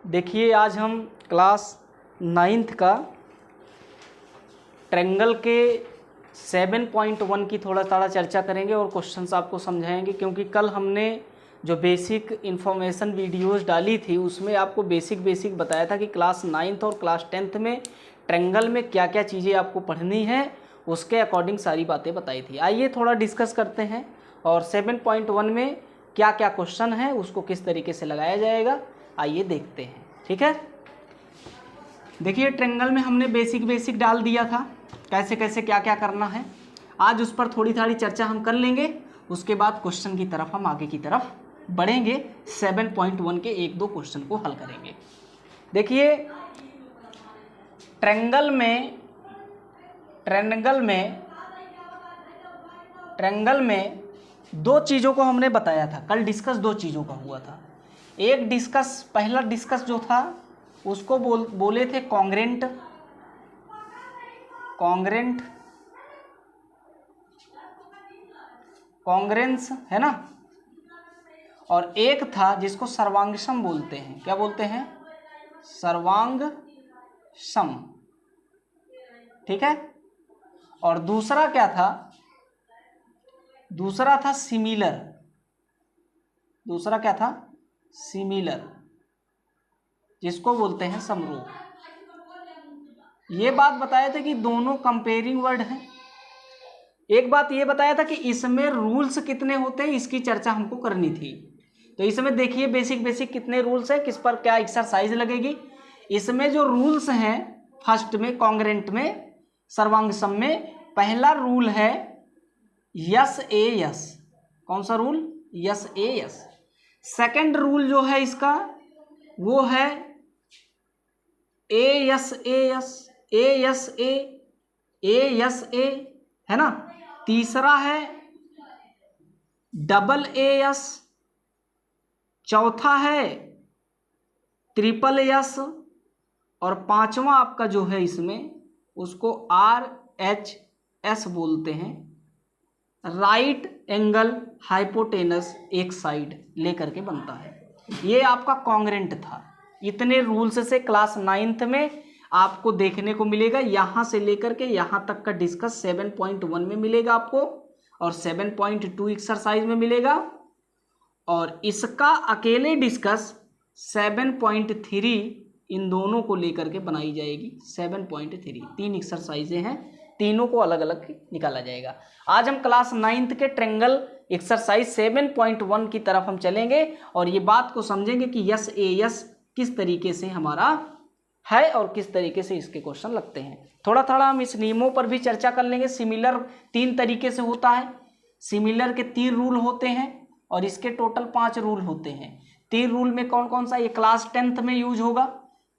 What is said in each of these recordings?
देखिए आज हम क्लास 9th का ट्रायंगल के 7.1 की थोड़ा चर्चा करेंगे और क्वेश्चंस आपको समझाएंगे, क्योंकि कल हमने जो बेसिक इन्फॉर्मेशन वीडियोस डाली थी उसमें आपको बेसिक बताया था कि क्लास 9th और क्लास 10th में ट्रायंगल में क्या क्या चीज़ें आपको पढ़नी है, उसके अकॉर्डिंग सारी बातें बताई थी। आइए थोड़ा डिस्कस करते हैं और 7.1 में क्या क्या क्वेश्चन है उसको किस तरीके से लगाया जाएगा, आइए देखते हैं। ठीक है, देखिए ट्रायंगल में हमने बेसिक डाल दिया था, कैसे कैसे क्या क्या करना है। आज उस पर थोड़ी चर्चा हम कर लेंगे, उसके बाद क्वेश्चन की तरफ हम आगे की तरफ बढ़ेंगे। 7.1 के एक दो क्वेश्चन को हल करेंगे। देखिए ट्रायंगल में दो चीज़ों को हमने बताया था कल, डिस्कस दो चीज़ों का हुआ था। एक पहला डिस्कस जो था उसको बोले थे कॉन्ग्रेंस है ना, और एक था जिसको सर्वांगसम बोलते हैं। क्या बोलते हैं? सर्वांगसम। ठीक है, और दूसरा क्या था? दूसरा था सिमिलर। दूसरा क्या था? सिमिलर, जिसको बोलते हैं समरूप। ये बात बताए थे कि दोनों कंपेयरिंग वर्ड हैं। एक बात ये बताया था कि इसमें रूल्स कितने होते हैं, इसकी चर्चा हमको करनी थी। तो इसमें देखिए बेसिक कितने रूल्स हैं, किस पर क्या एक्सरसाइज लगेगी। इसमें जो रूल्स हैं, फर्स्ट में कॉन्ग्रेंट में, सर्वांगसम में, पहला रूल है यस ए यस। कौन सा रूल? यस ए यस। सेकंड रूल जो है इसका वो है ए यस ए यस, ए यस ए, ए यस ए, है ना। तीसरा है डबल ए यस, चौथा है ट्रिपल यस, और पांचवा आपका जो है इसमें उसको RHS बोलते हैं, राइट एंगल हाइपोटेनस एक साइड लेकर के बनता है। ये आपका कॉन्ग्रेंट था। इतने रूल्स से क्लास 9th में आपको देखने को मिलेगा। यहाँ से लेकर के यहाँ तक का डिस्कस 7.1 में मिलेगा आपको, और 7.2 एक्सरसाइज में मिलेगा, और इसका अकेले डिस्कस 7.3 इन दोनों को लेकर के बनाई जाएगी। 7.3 तीन एक्सरसाइजें हैं, तीनों को अलग अलग निकाला जाएगा। आज हम क्लास 9th के ट्रायंगल एक्सरसाइज 7.1 की तरफ हम चलेंगे और ये बात को समझेंगे कि यस ए यस किस तरीके से हमारा है और किस तरीके से इसके क्वेश्चन लगते हैं। थोड़ा हम इस नियमों पर भी चर्चा कर लेंगे। सिमिलर 3 तरीके से होता है। सिमिलर के 3 रूल होते हैं और इसके टोटल 5 रूल होते हैं। 3 रूल में कौन कौन सा? ये क्लास 10th में यूज होगा।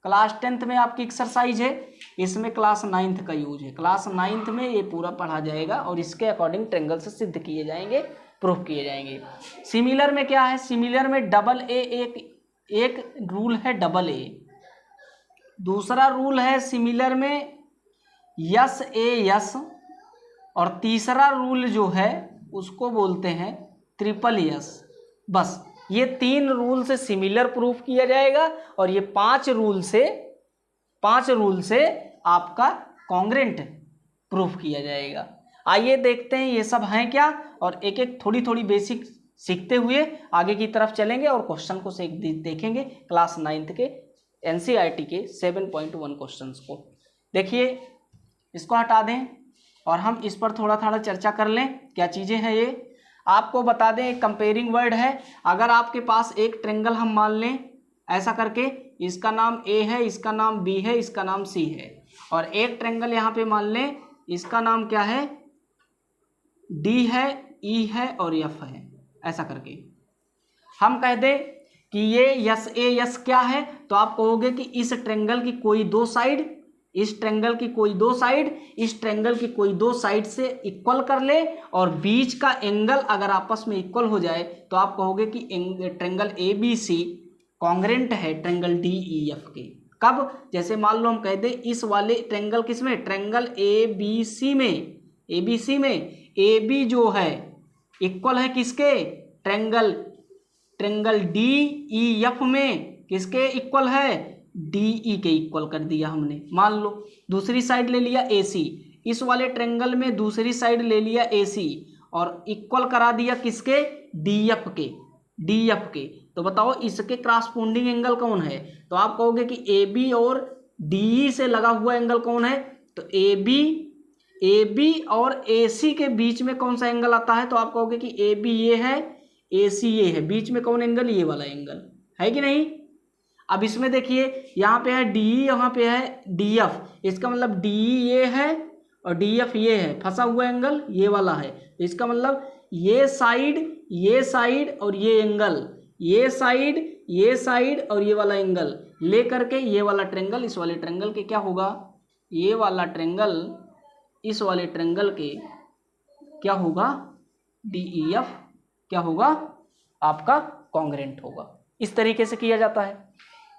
क्लास 10th में आपकी एक्सरसाइज है, इसमें क्लास 9th का यूज है। क्लास 9th में ये पूरा पढ़ा जाएगा और इसके अकॉर्डिंग ट्रायंगल से सिद्ध किए जाएंगे, प्रूफ किए जाएंगे। सिमिलर में क्या है? सिमिलर में डबल ए एक रूल है, डबल ए। दूसरा रूल है सिमिलर में यस ए यस, और तीसरा रूल जो है उसको बोलते हैं ट्रिपल यस। बस ये 3 रूल से सिमिलर प्रूफ किया जाएगा और ये 5 रूल से आपका कॉन्ग्रेंट प्रूफ किया जाएगा। आइए देखते हैं ये सब हैं क्या, और एक एक थोड़ी बेसिक सीखते हुए आगे की तरफ चलेंगे और क्वेश्चन को देखेंगे क्लास 9th के NCERT के 7.1 क्वेश्चंस को। देखिए इसको हटा दें और हम इस पर थोड़ा चर्चा कर लें। क्या चीज़ें हैं ये आपको बता दें। एक कंपेयरिंग वर्ड है। अगर आपके पास एक ट्रायंगल हम मान लें ऐसा करके, इसका नाम A है, इसका नाम B है, इसका नाम C है, और एक ट्रायंगल यहाँ पे मान लें, इसका नाम क्या है? D है, E है और F है। ऐसा करके हम कह दें कि ये यस ए यस क्या है, तो आप कहोगे कि इस ट्रायंगल की कोई दो साइड, इस ट्रायंगल की कोई दो साइड, इस ट्रायंगल की कोई दो साइड से इक्वल कर ले, और बीच का एंगल अगर आपस में इक्वल हो जाए तो आप कहोगे कि ट्रायंगल ABC कॉन्ग्रेंट है ट्रायंगल DEF के। कब? जैसे मान लो हम कह दें इस वाले ट्रायंगल किसमें? ट्रायंगल ABC में AB जो है इक्वल है किसके? ट्रायंगल DEF में। किसके इक्वल है, DE के इक्वल कर दिया हमने। मान लो दूसरी साइड ले लिया AC, इस वाले ट्रेंगल में दूसरी साइड ले लिया AC और इक्वल करा दिया किसके, DF के। तो बताओ इसके क्रॉसपोंडिंग एंगल कौन है, तो आप कहोगे कि AB और DE से लगा हुआ एंगल कौन है, तो AB और AC के बीच में कौन सा एंगल आता है, तो आप कहोगे कि AB ये है, AC ये है, बीच में कौन एंगल, ये वाला एंगल है कि नहीं। अब इसमें देखिए यहाँ पे है DE, यहाँ पे है DF, इसका मतलब DE ये है और DF ये है, फंसा हुआ एंगल ये वाला है। तो इसका मतलब ये साइड और ये एंगल, ये साइड और ये वाला एंगल ले करके ये वाला ट्रेंगल इस वाले ट्रेंगल के क्या होगा, ये वाला ट्रेंगल इस वाले ट्रेंगल के क्या होगा, DEF क्या होगा, आपका कॉन्ग्रेंट होगा। इस तरीके से किया जाता है।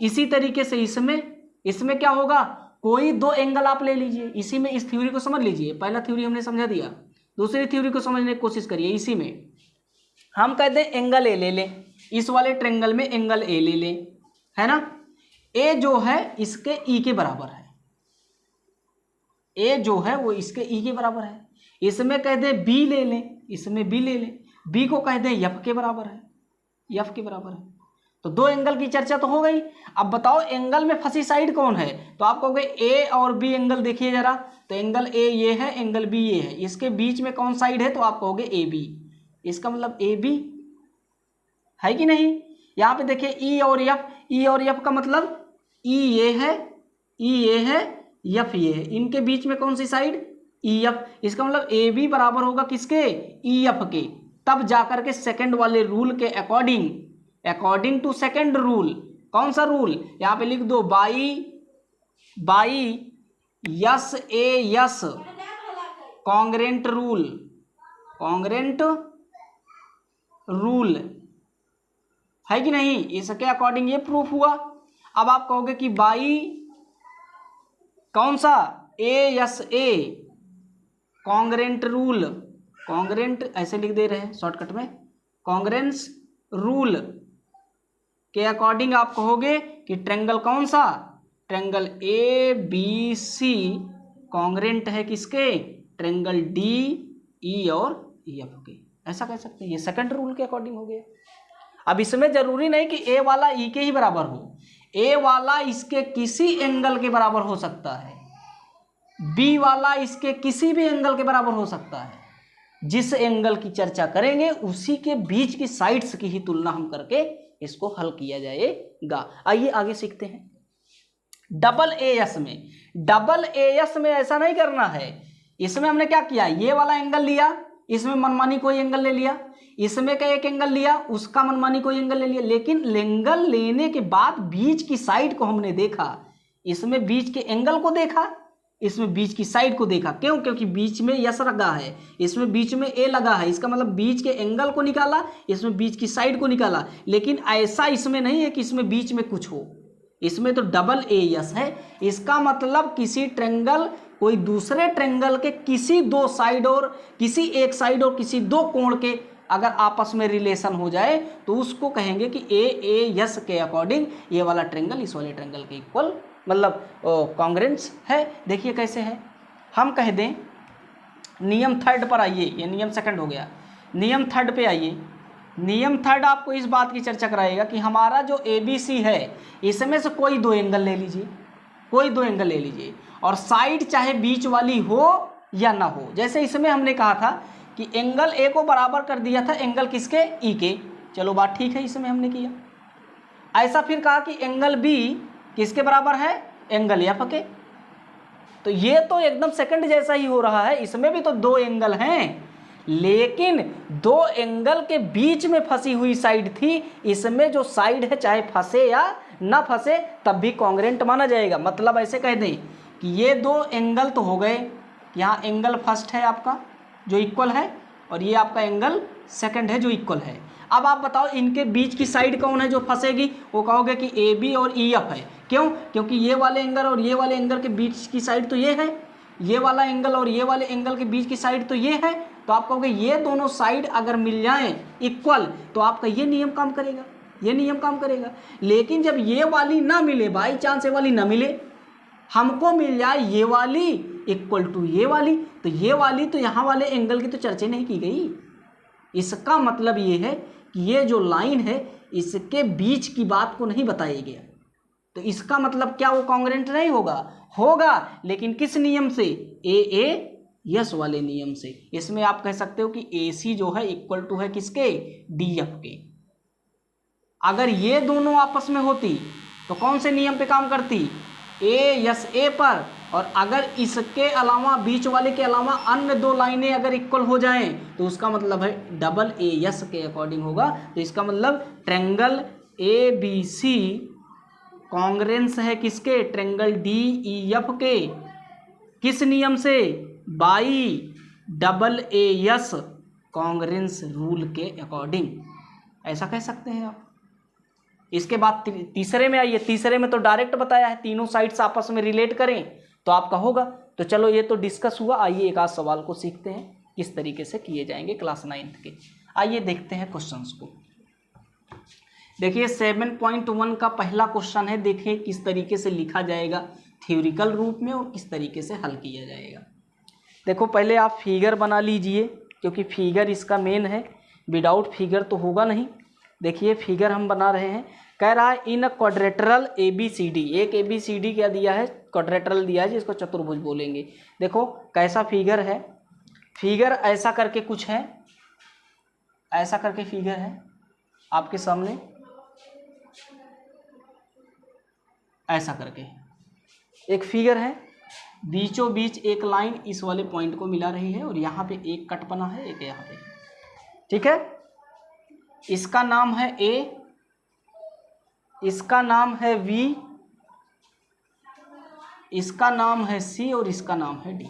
इसी तरीके से इसमें क्या होगा, कोई दो एंगल आप ले लीजिए। इसी में इस थ्योरी को समझ लीजिए, पहला थ्योरी हमने समझा दिया, दूसरी थ्योरी को समझने की कोशिश करिए। इसी में हम कहते हैं एंगल ए ले लें, इस वाले ट्रेंगल में एंगल ए ले लें, है ना। ए जो है इसके ई के बराबर है, ए जो है वो इसके ई के बराबर है। इसमें कह दें बी ले लें, इसमें बी ले लें, बी को कह दें एफ के बराबर है, एफ के बराबर है। तो दो एंगल की चर्चा तो हो गई। अब बताओ एंगल में फंसी साइड कौन है, तो आप कहोगे ए और बी एंगल देखिए जरा, तो एंगल ए ये है, एंगल बी ये है, इसके बीच में कौन साइड है, तो आप कहोगे ए बी। इसका मतलब ए बी है कि नहीं। यहाँ पे देखिए ई और एफ का मतलब ई ये है, एफ ये है, इनके बीच में कौन सी साइड, ई एफ। इसका मतलब ए बी बराबर होगा किसके, ई एफ के। तब जाकर के सेकंड वाले रूल के अकॉर्डिंग टू सेकंड रूल, कौन सा रूल, यहाँ पे लिख दो, by yes A yes congruent rule है कि नहीं, इसके अकॉर्डिंग ये प्रूफ हुआ। अब आप कहोगे कि बाई कौन सा, ए यस ए कॉन्ग्रेंट रूल, कॉन्ग्रेंट ऐसे लिख दे रहे हैं शॉर्टकट में, कॉन्ग्रेंस रूल के अकॉर्डिंग आप कहोगे कि ट्रेंगल कौन सा, triangle A B C congruent है किसके, ट्रेंगल डी ई और एफ के। ऐसा कह सकते हैं, ये सेकंड रूल के अकॉर्डिंग हो गया। अब इसमें जरूरी नहीं कि ए वाला ई के ही बराबर हो, ए वाला इसके किसी एंगल के बराबर हो सकता है, बी वाला इसके किसी भी एंगल के बराबर हो सकता है। जिस एंगल की चर्चा करेंगे उसी के बीच की साइड्स की ही तुलना हम करके इसको हल किया जाएगा। आइए आगे सीखते हैं। डबल ए एस में ऐसा नहीं करना है। इसमें हमने क्या किया, ये वाला एंगल लिया, इसमें मनमानी कोई एंगल ले लिया, इसमें का एक एंगल लिया, उसका मनमानी कोई एंगल ले लिया, लेकिन एंगल लेने के बाद बीच की साइड को हमने देखा, इसमें बीच के एंगल को देखा, इसमें बीच की साइड को देखा। क्यों, क्योंकि बीच में यस लगा है, इसमें बीच में ए लगा है, इसका मतलब बीच के एंगल को निकाला, इसमें बीच की साइड को निकाला। लेकिन ऐसा इसमें नहीं है कि इसमें बीच में कुछ हो, इसमें तो डबल ए यस है। इसका मतलब किसी ट्रेंगल, कोई दूसरे ट्रेंगल के किसी दो साइड और किसी एक साइड और किसी दो कोण के अगर आपस में रिलेशन हो जाए तो उसको कहेंगे कि ए यस के अकॉर्डिंग ये वाला ट्रेंगल इस वाले ट्रेंगल के इक्वल, मतलब कॉन्ग्रेंस है। देखिए कैसे है, हम कह दें नियम थर्ड पर आइए, ये नियम सेकंड हो गया, नियम थर्ड पे आइए। नियम थर्ड आपको इस बात की चर्चा कराएगा कि हमारा जो ABC है इसमें से कोई दो एंगल ले लीजिए, कोई दो एंगल ले लीजिए, और साइड चाहे बीच वाली हो या ना हो। जैसे इसमें हमने कहा था कि एंगल ए को बराबर कर दिया था एंगल किसके, ई के, चलो बात ठीक है, इसमें हमने किया। ऐसा फिर कहा कि एंगल बी किसके बराबर है, एंगल एफ के। तो ये तो एकदम सेकंड जैसा ही हो रहा है, इसमें भी तो दो एंगल हैं, लेकिन दो एंगल के बीच में फंसी हुई साइड थी। इसमें जो साइड है चाहे फंसे या ना फंसे तब भी कॉन्ग्रेंट माना जाएगा। मतलब ऐसे कह दें कि ये दो एंगल तो हो गए, यहाँ एंगल फर्स्ट है आपका जो इक्वल है, और ये आपका एंगल सेकंड है जो इक्वल है। अब आप बताओ इनके बीच की साइड कौन है जो फंसेगी, वो कहोगे कि ए बी और ई एफ है। क्यों, क्योंकि ये वाले एंगल और ये वाले एंगल के बीच की साइड तो ये है, ये वाला एंगल और ये वाले एंगल के बीच की साइड तो ये है। तो आप कहोगे ये दोनों साइड अगर मिल जाएं इक्वल तो आपका ये नियम काम करेगा। ये नियम काम करेगा। लेकिन जब ये वाली ना मिले, बाई चांस ये वाली ना मिले, हमको मिल जाए ये वाली इक्वल टू ये वाली, तो ये वाली तो यहाँ वाले एंगल की तो चर्चा नहीं की गई। इसका मतलब ये है कि ये जो लाइन है इसके बीच की बात को नहीं बताया गया, तो इसका मतलब क्या वो कॉन्ग्रुएंट नहीं होगा? होगा, लेकिन किस नियम से? ए यस वाले नियम से। इसमें आप कह सकते हो कि AC जो है इक्वल टू है किसके? DF के। अगर ये दोनों आपस में होती तो कौन से नियम पे काम करती? A यस A पर। और अगर इसके अलावा बीच वाले के अलावा अन्य दो लाइनें अगर इक्वल हो जाएं तो उसका मतलब है डबल A यस के अकॉर्डिंग होगा। तो इसका मतलब ट्रायंगल ABC कॉन्ग्रुएंस है किसके? ट्रायंगल DEF के। किस नियम से? By double A yes congruence rule के अकॉर्डिंग, ऐसा कह सकते हैं आप। इसके बाद तीसरे में आइए। तीसरे में तो डायरेक्ट बताया है तीनों साइड्स आपस में रिलेट करें तो आपका होगा। तो चलो ये तो डिस्कस हुआ, आइए एक आध सवाल को सीखते हैं किस तरीके से किए जाएंगे क्लास 9th के। आइए देखते हैं क्वेश्चंस को। देखिए 7.1 का पहला क्वेश्चन है। देखिए किस तरीके से लिखा जाएगा थ्योरिकल रूप में और किस तरीके से हल किया जाएगा। देखो पहले आप फिगर बना लीजिए, क्योंकि फिगर इसका मेन है, विदाउट फिगर तो होगा नहीं। देखिए फिगर हम बना रहे हैं। कह रहा है इन क्वाड्रेटरल ABCD, एक ABCD क्या दिया है? क्वाड्रेटरल दिया है जिसको चतुर्भुज बोलेंगे। देखो कैसा फिगर है, फिगर ऐसा करके कुछ है, ऐसा करके फिगर है आपके सामने, ऐसा करके एक फिगर है। बीचों बीच एक लाइन इस वाले पॉइंट को मिला रही है और यहाँ पे एक कट बना है, एक यहाँ पे, ठीक है। इसका नाम है A, इसका नाम है V, इसका नाम है C और इसका नाम है D।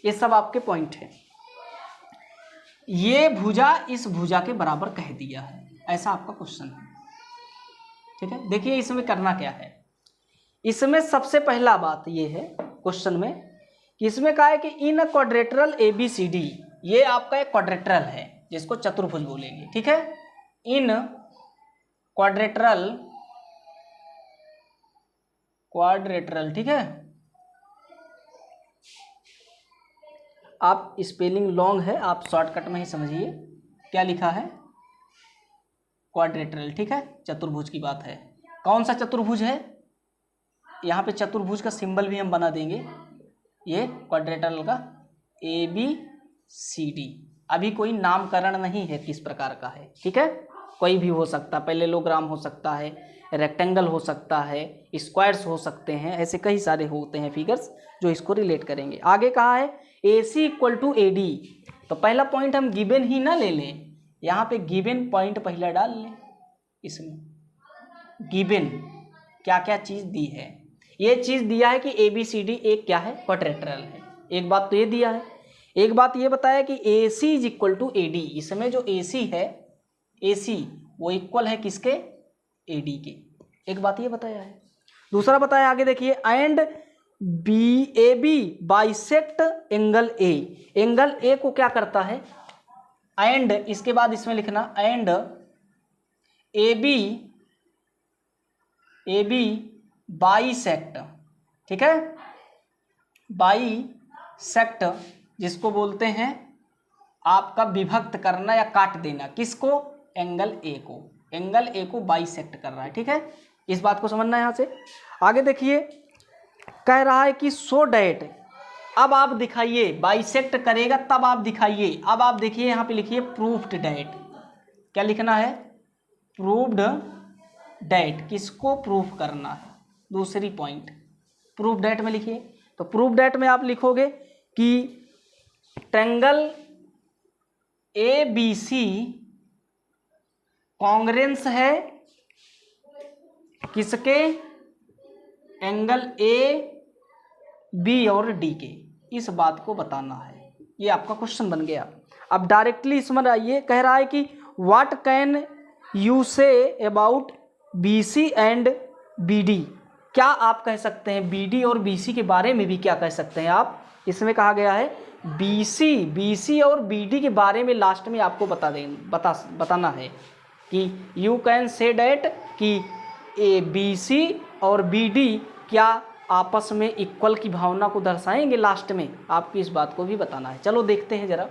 ये सब आपके पॉइंट है। ये भुजा इस भुजा के बराबर कह दिया है, ऐसा आपका क्वेश्चन है, ठीक है। देखिए इसमें करना क्या है। इसमें सबसे पहला बात ये है क्वेश्चन में कि इसमें कहा है कि इन क्वाड्रेटरल ABCD, ये आपका एक क्वाड्रेटरल है जिसको चतुर्भुज बोलेंगे, ठीक है। इन क्वाड्रेटरल, ठीक है। आप स्पेलिंग लॉन्ग है, आप शॉर्टकट में ही समझिए। क्या लिखा है? क्वाड्रेटरल, ठीक है। चतुर्भुज की बात है। कौन सा चतुर्भुज है? यहाँ पे चतुर्भुज का सिंबल भी हम बना देंगे। ये क्वाड्रेटरल का ABCD। अभी कोई नामकरण नहीं है किस प्रकार का है, ठीक है। कोई भी हो सकता है, पैरेललोग्राम हो सकता है, रेक्टेंगल हो सकता है, स्क्वायर्स हो सकते हैं, ऐसे कई सारे होते हैं फिगर्स जो इसको रिलेट करेंगे। आगे कहा है AC इक्वल टू AD। तो पहला पॉइंट हम गिवन ही ना ले लें, यहाँ पे गिवन पॉइंट पहला डाल लें। इसमें गिवन क्या क्या चीज़ दी है? ये चीज़ दिया है कि ABCD एक क्या है? क्वाड्रेटरल है। एक बात तो ये दिया है। एक बात ये बताया कि AC is equal to AD। इसमें जो AC है, AC वो इक्वल है किसके? AD के। एक बात ये बताया है। दूसरा बताया आगे देखिए, and AB bisect angle A। Angle A को क्या करता है? एंड इसके बाद इसमें लिखना एंड AB बाइसेक्ट, ठीक है। बाइसेक्ट जिसको बोलते हैं आपका विभक्त करना या काट देना, किसको? एंगल A को। एंगल A को बाइसेक्ट कर रहा है, ठीक है। इस बात को समझना है। यहाँ से आगे देखिए, कह रहा है कि सो डैट, अब आप दिखाइए, बाइसेक्ट करेगा तब आप दिखाइए। अब आप देखिए यहाँ पे लिखिए प्रूव्ड डैट। क्या लिखना है? Proved that. किसको प्रूव करना है? दूसरी पॉइंट प्रूफ डैट में लिखिए। तो प्रूफ डैट में आप लिखोगे कि ट्रायंगल ABC कॉन्ग्रुएंस है किसके? एंगल AB और D के। इस बात को बताना है। ये आपका क्वेश्चन बन गया। अब डायरेक्टली इसमें आइए, कह रहा है कि what can you say about BC and BD। क्या आप कह सकते हैं BD और BC के बारे में भी क्या कह सकते हैं आप? इसमें कहा गया है BC और BD के बारे में लास्ट में आपको बताना है। कि यू कैन से डैट कि ABC और BD क्या आपस में इक्वल की भावना को दर्शाएंगे। लास्ट में आपको इस बात को भी बताना है। चलो देखते हैं जरा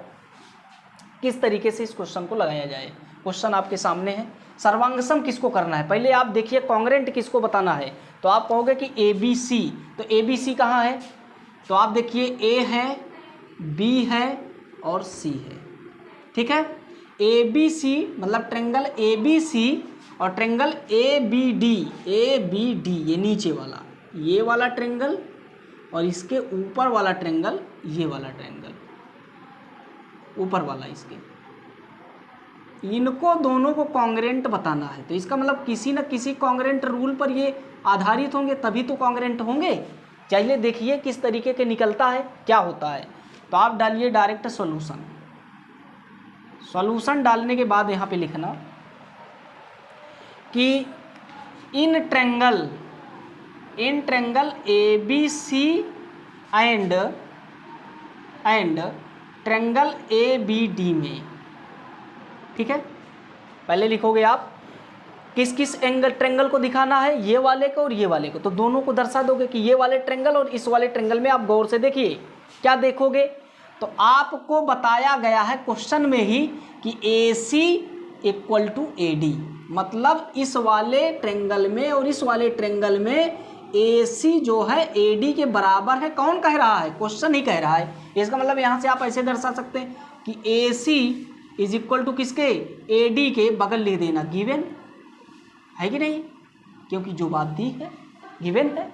किस तरीके से इस क्वेश्चन को लगाया जाए। क्वेश्चन आपके सामने है, सर्वांग सम किसको करना है। पहले आप देखिए कॉन्ग्रेंट किसको बताना है, तो आप कहोगे कि ABC, तो ABC कहाँ है, तो आप देखिए A है, B है और C है। ठीक है, ABC मतलब ट्रेंगल ABC और ट्रेंगल ABD, ये नीचे वाला, ये वाला ट्रेंगल और इसके ऊपर वाला ट्रेंगल, ये वाला ट्रेंगल ऊपर वाला, इसके इनको दोनों को कॉन्ग्रेंट बताना है। तो इसका मतलब किसी न किसी कॉन्ग्रेंट रूल पर ये आधारित होंगे, तभी तो कॉन्ग्रेंट होंगे। चलिए देखिए किस तरीके के निकलता है, क्या होता है। तो आप डालिए डायरेक्ट सॉल्यूशन। सॉल्यूशन डालने के बाद यहाँ पे लिखना कि in triangle ABC and triangle ABD में, ठीक है। पहले लिखोगे आप किस किस एंगल ट्रेंगल को दिखाना है, ये वाले को और ये वाले को, तो दोनों को दर्शा दोगे कि ये वाले ट्रेंगल और इस वाले ट्रेंगल में। आप गौर से देखिए क्या देखोगे, तो आपको बताया गया है क्वेश्चन में ही कि AC इक्वल टू AD, मतलब इस वाले ट्रेंगल में और इस वाले ट्रेंगल में AC जो है AD के बराबर है। कौन कह रहा है, क्वेश्चन ही कह रहा है। इसका मतलब यहाँ से आप ऐसे दर्शा सकते हैं कि AC इज इक्वल टू किसके, AD के बगल लिख देना गिवन है कि नहीं, क्योंकि जो बात दी है गिवन है।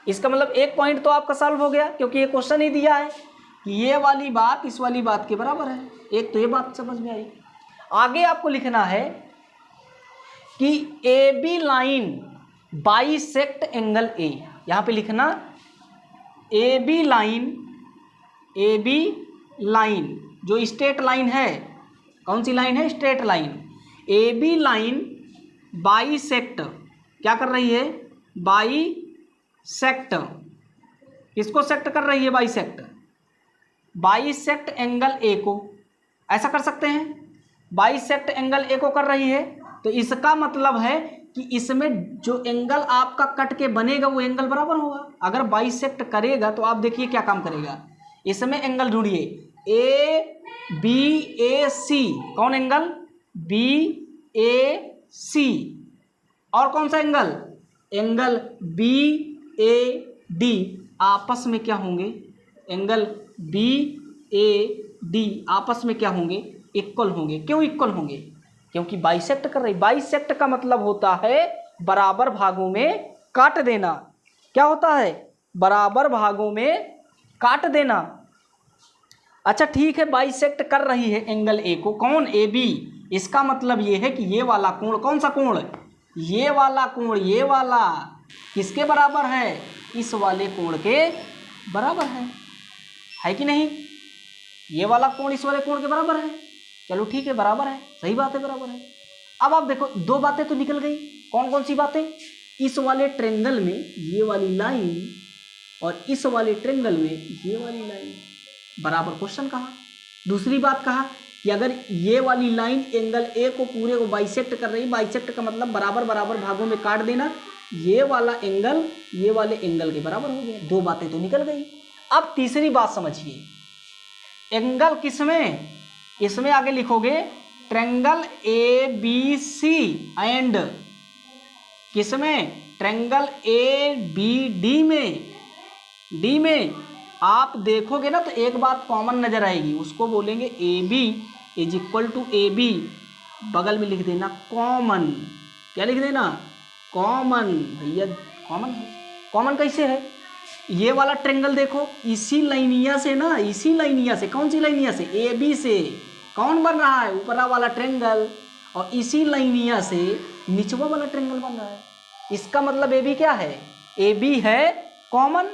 इसका मतलब एक पॉइंट तो आपका सॉल्व हो गया, क्योंकि ये क्वेश्चन ही दिया है कि ये वाली बात इस वाली बात के बराबर है। एक तो ये बात समझ में आई। आगे आपको लिखना है कि AB line bisect angle A। यहाँ पे लिखना AB लाइन जो स्ट्रेट लाइन है, कौन सी लाइन है, straight line. AB line bisect क्या कर रही है, बाइसेक्ट किसको सेक्ट कर रही है, बाइसेक्ट एंगल A को। ऐसा कर सकते हैं, बाइसेक्ट एंगल A को कर रही है। तो इसका मतलब है कि इसमें जो एंगल आपका कट के बनेगा वो एंगल बराबर होगा। अगर बाइसेक्ट करेगा तो आप देखिए क्या काम करेगा, इसमें एंगल ढूंढिए ABAC, कौन एंगल, BAC, और कौन सा एंगल, एंगल BAD। आपस में क्या होंगे, एंगल BAD आपस में क्या होंगे, इक्वल होंगे। क्यों इक्वल होंगे, क्योंकि बाइसेक्ट कर रही। बाइसेक्ट का मतलब होता है बराबर भागों में काट देना। क्या होता है, बराबर भागों में काट देना। अच्छा ठीक है, बाइसेक्ट कर रही है एंगल A को, कौन, AB। इसका मतलब ये है कि ये वाला कोण, कौन सा कोण, ये वाला कोण, ये वाला किसके बराबर है, इस वाले कोण के बराबर है कि नहीं। ये वाला कोण इस वाले कोण के बराबर है। चलो ठीक है, बराबर है, सही बात है, बराबर है। अब आप देखो दो बातें तो निकल गई। कौन कौन सी बातें, इस वाले ट्रेंगल में ये वाली लाइन और इस वाले ट्रेंगल में ये वाली लाइन बराबर। क्वेश्चन कहा। दूसरी बात कहा कि अगर ये वाली लाइन एंगल A को पूरे को बाइसेक्ट कर रही, बाइसेक्ट का मतलब बराबर बराबर भागों में काट देना, ये वाला एंगल ये वाले एंगल के बराबर हो गया। दो बातें तो निकल गई। अब तीसरी बात समझिए, एंगल किसमें, इसमें आगे लिखोगे ट्रेंगल ABC एंड किसमें, ट्रेंगल ABD में, D में। आप देखोगे ना तो एक बात कॉमन नजर आएगी, उसको बोलेंगे AB is equal to AB, बगल में लिख देना कॉमन। क्या लिख देना, कॉमन। भैया कॉमन है, कॉमन कैसे है, ये वाला ट्रेंगल देखो, इसी लाइनिया से ना, इसी लाइनिया से, कौन सी लाइनिया से, AB से कौन बन रहा है, ऊपरा वाला ट्रेंगल, और इसी लाइनिया से निचवा वाला ट्रेंगल बन रहा है। इसका मतलब AB क्या है, AB है कॉमन।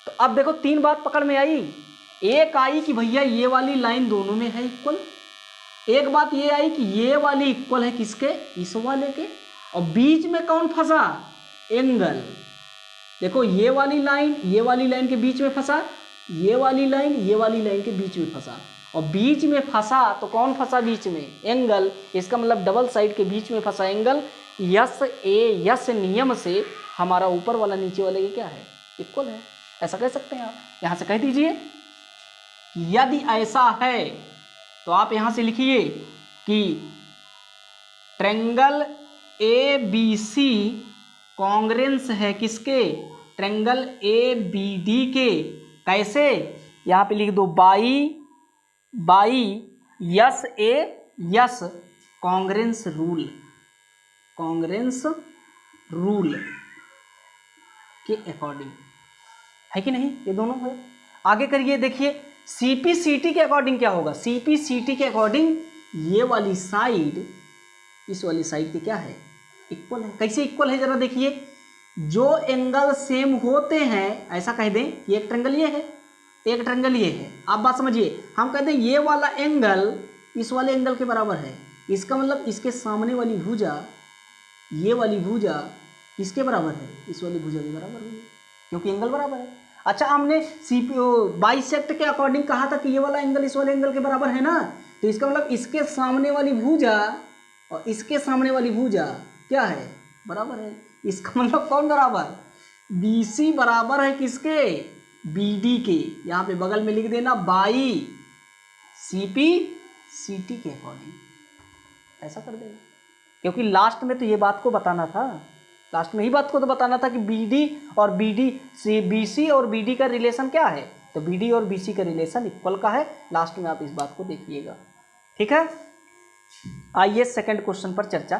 तो अब देखो तीन बात पकड़ में आई। एक आई कि भैया ये वाली लाइन दोनों में है इक्वल, एक बात ये आई कि ये वाली इक्वल है किसके, इस वाले के, और बीच में कौन फंसा, एंगल। देखो ये वाली लाइन के बीच में फंसा, ये वाली लाइन के बीच में फंसा, और बीच में फंसा तो कौन फंसा बीच में? एंगल। इसका मतलब डबल साइड के बीच में फंसा एंगल यस ए, यस नियम से हमारा ऊपर वाला नीचे वाले ये क्या है? इक्वल है। ऐसा कह सकते हैं आप। यहाँ से कह दीजिए यदि ऐसा है तो आप यहाँ से लिखिए कि triangle A B C congruence है किसके? ट्रायंगल ए बी डी के। कैसे? यहाँ पे लिख दो by yes A yes congruence rule, congruence rule के अकॉर्डिंग, है कि नहीं? ये दोनों है। आगे करिए, देखिए सीपीसीटी के अकॉर्डिंग क्या होगा? सीपीसीटी के अकॉर्डिंग ये वाली साइड इस वाली साइड की क्या है? इक्वल है। कैसे इक्वल है जरा देखिए, जो एंगल सेम होते हैं, ऐसा कह दें कि एक ट्रायंगल ये है, एक ट्रायंगल ये है। आप बात समझिए, हम कहते हैं ये वाला एंगल इस वाले एंगल के बराबर है, इसका मतलब इसके सामने वाली भुजा, ये वाली भुजा किसके बराबर है? इस वाली भुजा के बराबर है, क्योंकि एंगल बराबर है। अच्छा, हमने बाइसेक्ट के अकॉर्डिंग कहा था कि ये वाला एंगल इस वाले एंगल के बराबर है ना, तो इसका मतलब इसके सामने वाली भुजा और इसके सामने वाली भुजा क्या है? बराबर है। इसका मतलब कौन बराबर? BC बराबर है किसके? BD के। यहाँ पे बगल में लिख देना बाई CPCT के अकॉर्डिंग, ऐसा कर देना, क्योंकि लास्ट में तो ये बात को बताना था, लास्ट में ही बात को तो बताना था कि BD और BC और BD का रिलेशन क्या है, तो BD और BC का रिलेशन इक्वल का है। लास्ट में आप इस बात को देखिएगा, ठीक है। आइए सेकंड क्वेश्चन पर चर्चा